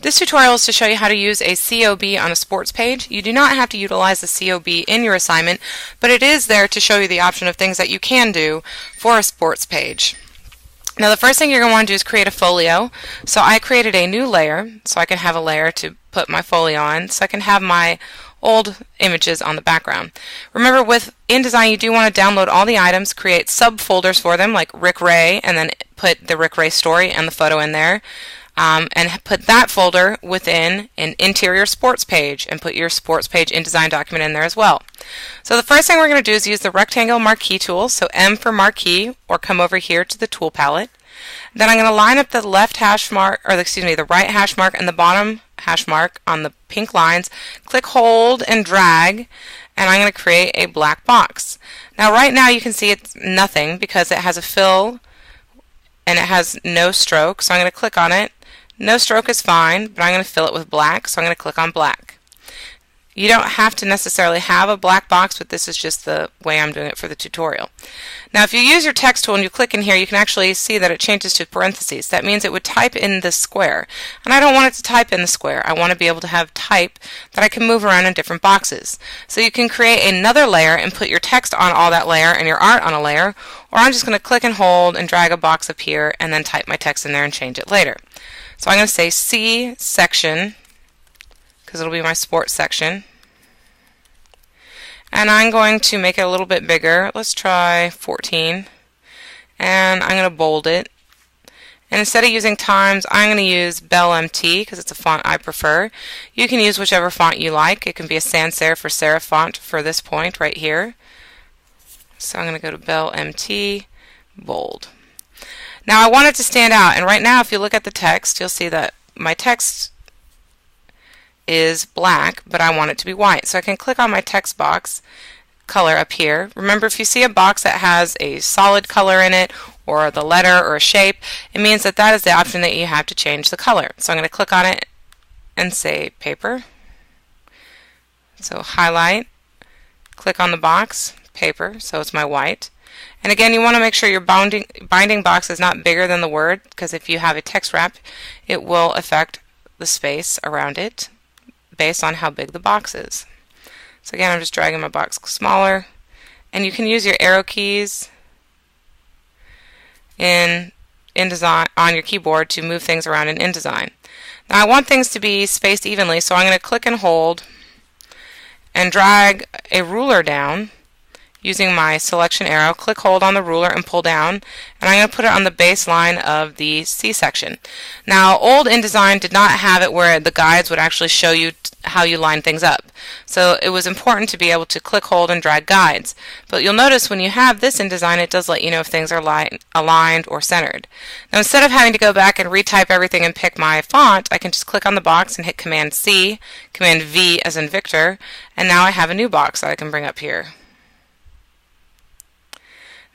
This tutorial is to show you how to use a COB on a sports page. You do not have to utilize the COB in your assignment, but it is there to show you the option of things that you can do for a sports page. Now the first thing you're going to want to do is create a folio. So I created a new layer so I can have a layer to put my folio on so I can have my old images on the background. Remember, with InDesign you do want to download all the items, create subfolders for them like Rick Ray, and then put the Rick Ray story and the photo in there. And put that folder within an interior sports page and put your sports page InDesign document in there as well. So the first thing we're going to do is use the rectangle marquee tool, so M for marquee, or come over here to the tool palette. Then I'm going to line up the left hash mark, or the right hash mark and the bottom hash mark on the pink lines, click, hold, and drag, and I'm going to create a black box. Now right now you can see it's nothing because it has a fill and it has no stroke, so I'm going to click on it. No stroke is fine, but I'm going to fill it with black, so I'm going to click on black. You don't have to necessarily have a black box, but this is just the way I'm doing it for the tutorial. Now if you use your text tool and you click in here, you can actually see that it changes to parentheses. That means it would type in the square. And I don't want it to type in the square. I want to be able to have type that I can move around in different boxes. So you can create another layer and put your text on all that layer and your art on a layer, or I'm just going to click and hold and drag a box up here and then type my text in there and change it later. So I'm going to say C section, because it'll be my sports section. And I'm going to make it a little bit bigger. Let's try 14. And I'm going to bold it. And instead of using Times, I'm going to use Bell MT because it's a font I prefer. You can use whichever font you like. It can be a sans serif or serif font for this point right here. So I'm going to go to Bell MT, bold. Now I want it to stand out, and right now if you look at the text, you'll see that my text is black, but I want it to be white. So I can click on my text box color up here. Remember, if you see a box that has a solid color in it, or the letter or a shape, it means that that is the option that you have to change the color. So I'm going to click on it and say paper. So highlight, click on the box, paper, so it's my white. And again, you want to make sure your binding box is not bigger than the word, because if you have a text wrap, it will affect the space around it based on how big the box is. So again, I'm just dragging my box smaller, and you can use your arrow keys in InDesign on your keyboard to move things around in InDesign. Now I want things to be spaced evenly, so I'm going to click and hold and drag a ruler down using my selection arrow. Click, hold on the ruler and pull down, and I'm going to put it on the baseline of the C section. Now old InDesign did not have it where the guides would actually show you how you line things up, so it was important to be able to click, hold, and drag guides. But you'll notice when you have this InDesign, it does let you know if things are aligned or centered. Now instead of having to go back and retype everything and pick my font, I can just click on the box and hit Command C, Command V as in Victor, and now I have a new box that I can bring up here.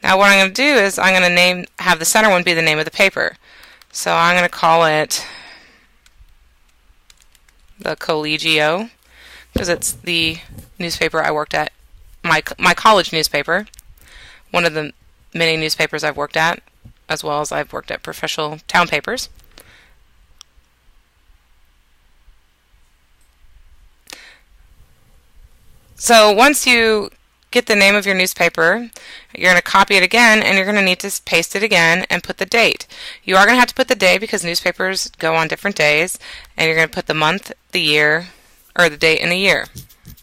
Now what I'm going to do is I'm going to have the center one be the name of the paper. So I'm going to call it the Collegio, because it's the newspaper I worked at, my college newspaper, one of the many newspapers I've worked at, as well as I've worked at professional town papers. So once you get the name of your newspaper, you're going to copy it again, and you're going to need to paste it again and put the date. You are going to have to put the day because newspapers go on different days, and you're going to put the month, the year, or the date and the year.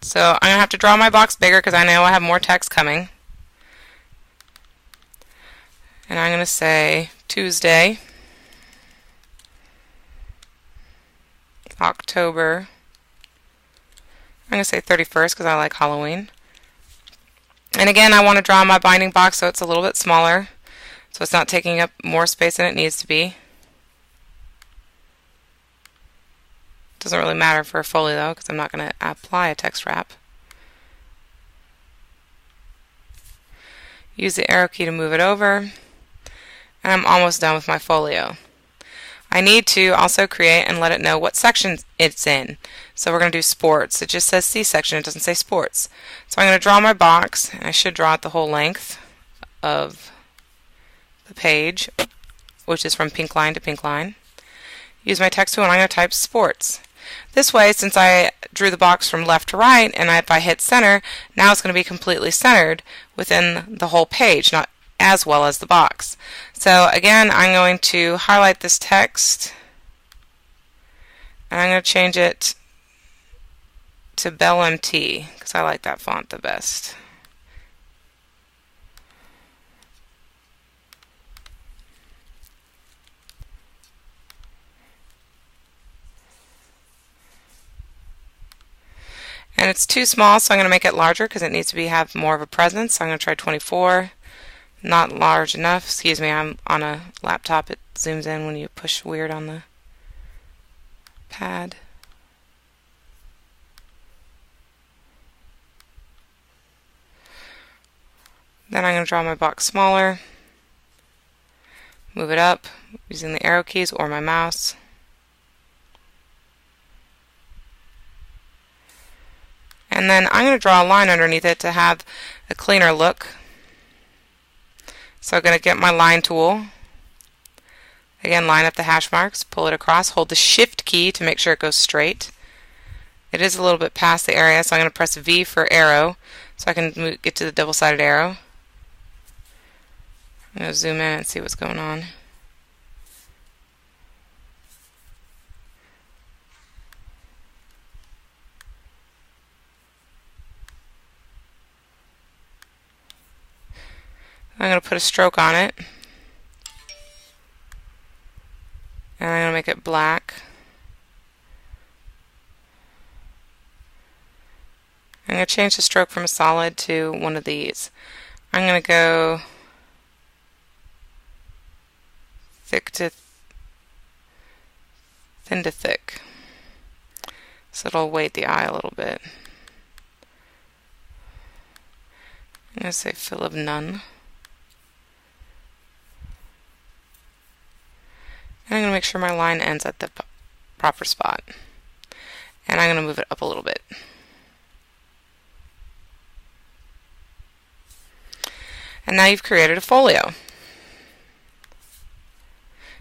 So I'm going to have to draw my box bigger because I know I have more text coming. And I'm going to say Tuesday, October, I'm going to say 31st because I like Halloween. And again, I want to draw my binding box so it's a little bit smaller, so it's not taking up more space than it needs to be. Doesn't really matter for a folio though, because I'm not going to apply a text wrap. Use the arrow key to move it over, and I'm almost done with my folio. I need to also create and let it know what section it's in. So we're going to do sports. It just says C section, it doesn't say sports. So I'm going to draw my box, and I should draw it the whole length of the page, which is from pink line to pink line. use my text tool, and I'm going to type sports. This way, since I drew the box from left to right, and if I hit center, now it's going to be completely centered within the whole page, not as well as the box. So again, I'm going to highlight this text, and I'm going to change it to Bell MT because I like that font the best. And it's too small, so I'm going to make it larger because it needs to have more of a presence. So I'm going to try 24. Not large enough. Excuse me, I'm on a laptop. It zooms in when you push weird on the pad. Then I'm going to draw my box smaller. Move it up using the arrow keys or my mouse. And then I'm going to draw a line underneath it to have a cleaner look. So I'm going to get my line tool. Again, line up the hash marks, pull it across, hold the shift key to make sure it goes straight. It is a little bit past the area, so I'm going to press V for arrow so I can get to the double-sided arrow. I'm going to zoom in and see what's going on. I'm going to put a stroke on it, and I'm going to make it black. I'm going to change the stroke from a solid to one of these. I'm going to go thick to thin to thick, so it'll weight the eye a little bit. I'm going to say fill of none. And I'm going to make sure my line ends at the proper spot. And I'm going to move it up a little bit. And now you've created a folio.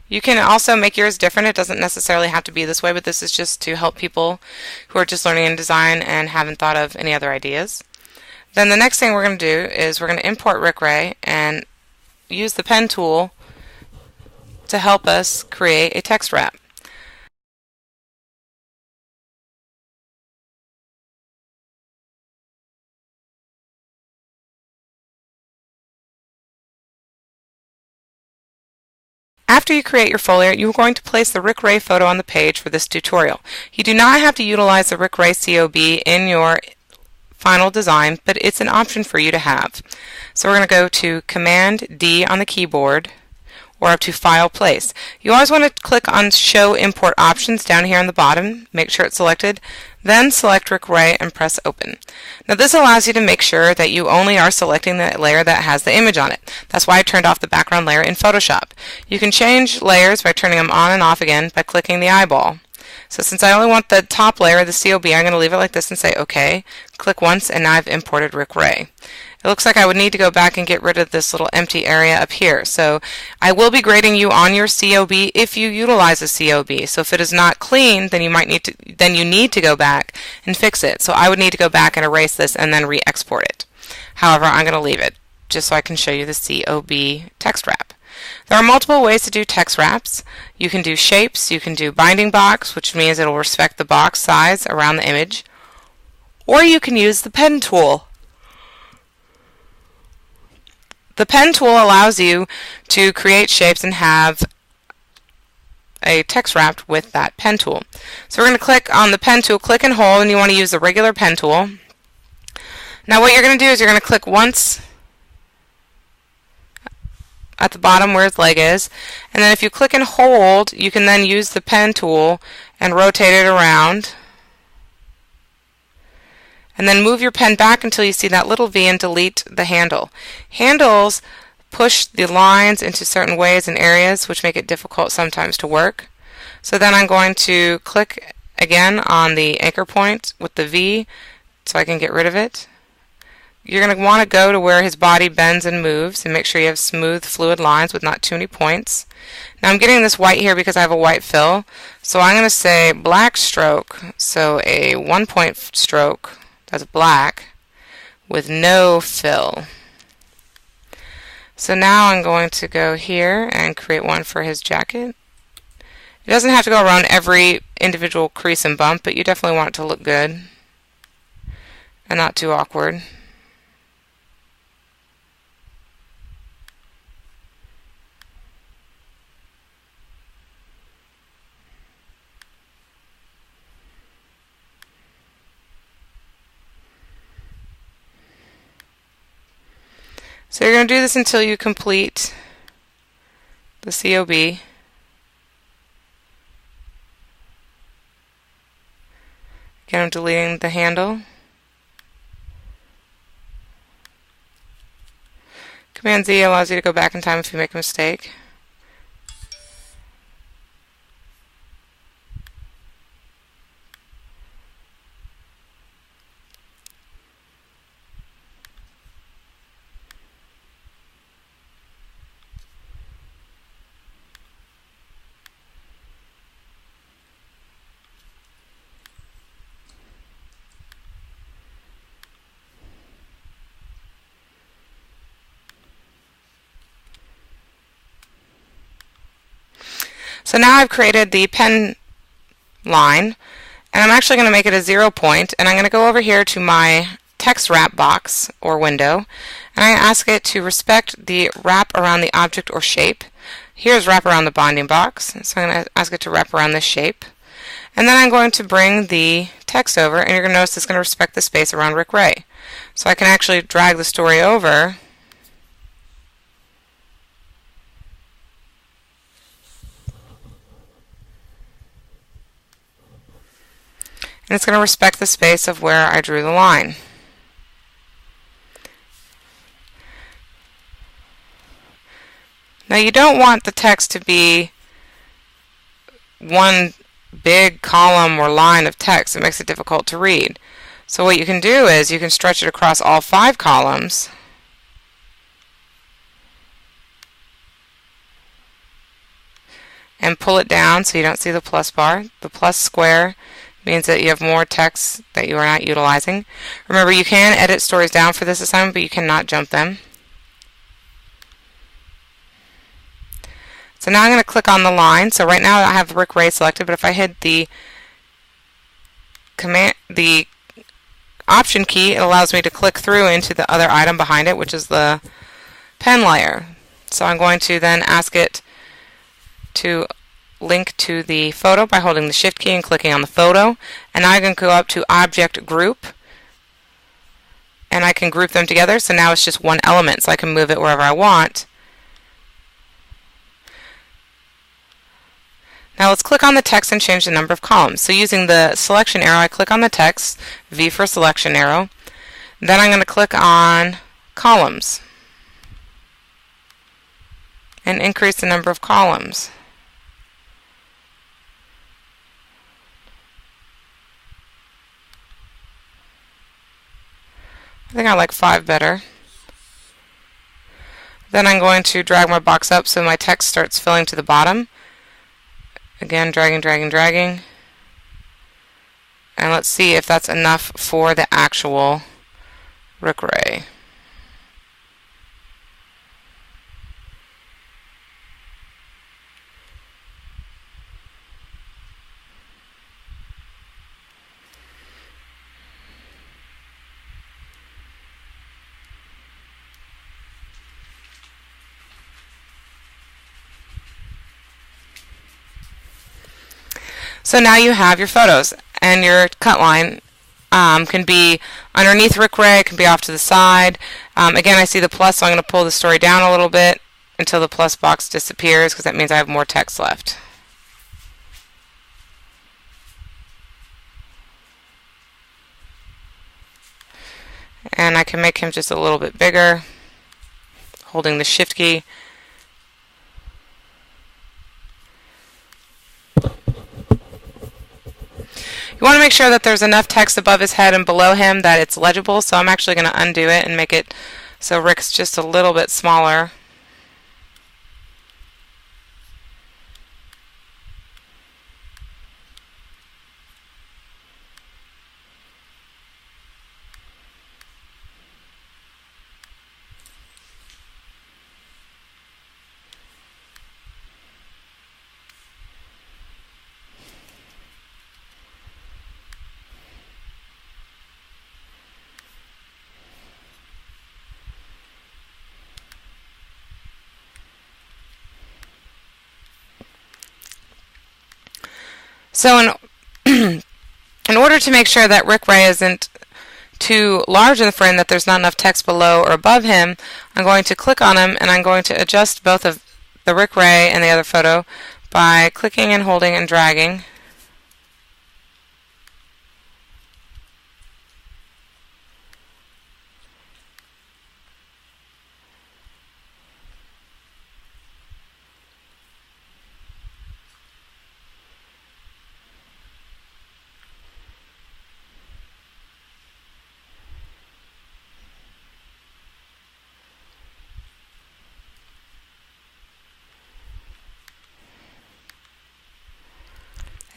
You can also make yours different. It doesn't necessarily have to be this way, but this is just to help people who are just learning InDesign and haven't thought of any other ideas. Then the next thing we're going to do is we're going to import Rick Ray and use the pen tool to help us create a text wrap. After you create your folio, you are going to place the Rick Ray photo on the page for this tutorial. You do not have to utilize the Rick Ray COB in your final design, but it's an option for you to have. So we're going to go to Command D on the keyboard, or up to File Place. You always want to click on Show Import Options down here on the bottom, make sure it's selected, then select Rick Ray and press Open. Now this allows you to make sure that you only are selecting the layer that has the image on it. That's why I turned off the background layer in Photoshop. You can change layers by turning them on and off again by clicking the eyeball. So since I only want the top layer, the COB, I'm going to leave it like this and say OK. Click once and now I've imported Rick Ray. It looks like I would need to go back and get rid of this little empty area up here. So I will be grading you on your COB if you utilize a COB. So if it is not clean, then you need to go back and fix it. So I would need to go back and erase this and then re-export it. However, I'm going to leave it just so I can show you the COB text wrap. There are multiple ways to do text wraps. You can do shapes, you can do binding box, which means it will respect the box size around the image, or you can use the pen tool. The pen tool allows you to create shapes and have a text wrapped with that pen tool. So we're going to click on the pen tool, click and hold, and you want to use the regular pen tool. Now what you're going to do is you're going to click once at the bottom where its leg is, and then if you click and hold, you can then use the pen tool and rotate it around. And then move your pen back until you see that little V and delete the handle. Handles push the lines into certain ways and areas which make it difficult sometimes to work. So then I'm going to click again on the anchor point with the V so I can get rid of it. you're going to want to go to where his body bends and moves and make sure you have smooth, fluid lines with not too many points. Now I'm getting this white here because I have a white fill, so I'm going to say black stroke, so a 1-point stroke that's black with no fill. So now I'm going to go here and create one for his jacket. It doesn't have to go around every individual crease and bump, but you definitely want it to look good and not too awkward. So you're going to do this until you complete the COB. Again, I'm deleting the handle. Command Z allows you to go back in time if you make a mistake. So now I've created the pen line, and I'm actually going to make it a 0 point, and I'm going to go over here to my text wrap box or window, and I ask it to respect the wrap around the object or shape. Here's wrap around the bonding box, so I'm going to ask it to wrap around this shape. And then I'm going to bring the text over, and you're going to notice it's going to respect the space around Rick Ray. So I can actually drag the story over and it's going to respect the space of where I drew the line. Now you don't want the text to be one big column or line of text. It makes it difficult to read. So what you can do is you can stretch it across all 5 columns and pull it down so you don't see the plus bar. The plus square means that you have more text that you are not utilizing. Remember, you can edit stories down for this assignment, but you cannot jump them. So now I'm going to click on the line. So right now I have Rick Ray selected, but if I hit the Option key, it allows me to click through into the other item behind it, which is the pen layer. So I'm going to then ask it to link to the photo by holding the Shift key and clicking on the photo. And now I can go up to Object Group, and I can group them together. So now it's just one element, so I can move it wherever I want. Now let's click on the text and change the number of columns. So using the selection arrow, I click on the text, V for selection arrow. Then I'm going to click on columns and increase the number of columns. I think I like 5 better. Then I'm going to drag my box up so my text starts filling to the bottom. Again, dragging, dragging, dragging. And let's see if that's enough for the actual Rick Ray. So now you have your photos, and your cut line can be underneath Rick Ray, it can be off to the side. Again, I see the plus, so I'm going to pull the story down a little bit until the plus box disappears, because that means I have more text left. And I can make him just a little bit bigger, holding the Shift key. You want to make sure that there's enough text above his head and below him that it's legible, so I'm actually going to undo it and make it so Rick's just a little bit smaller. So in order to make sure that Rick Ray isn't too large in the frame, that there's not enough text below or above him, I'm going to click on him and I'm going to adjust both of the Rick Ray and the other photo by clicking and holding and dragging.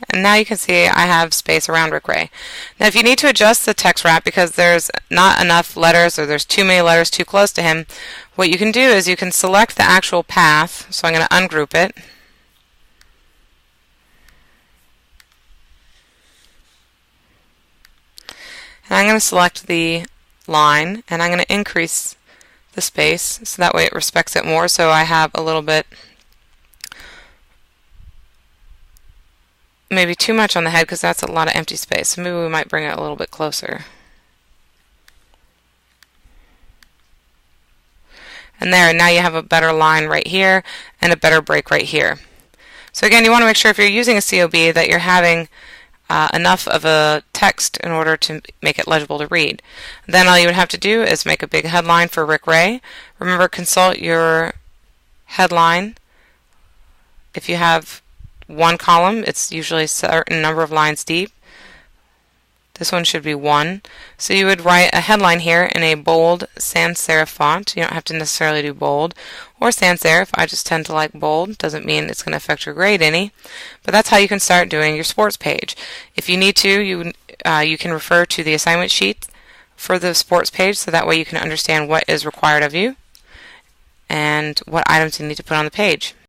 And now you can see I have space around Rick Ray. Now if you need to adjust the text wrap because there's not enough letters or there's too many letters too close to him, what you can do is you can select the actual path. So I'm going to ungroup it. And I'm going to select the line and I'm going to increase the space so that way it respects it more, so I have a little bit, maybe too much on the head because that's a lot of empty space. So maybe we might bring it a little bit closer. And there, now you have a better line right here and a better break right here. So again, you want to make sure if you're using a COB that you're having enough of a text in order to make it legible to read. Then all you would have to do is make a big headline for Rick Ray. Remember, consult your headline. If you have one column, it's usually a certain number of lines deep. This one should be 1. So you would write a headline here in a bold sans serif font. You don't have to necessarily do bold or sans serif. I just tend to like bold. Doesn't mean it's going to affect your grade any. But that's how you can start doing your sports page. If you need to, you can refer to the assignment sheet for the sports page, so that way you can understand what is required of you and what items you need to put on the page.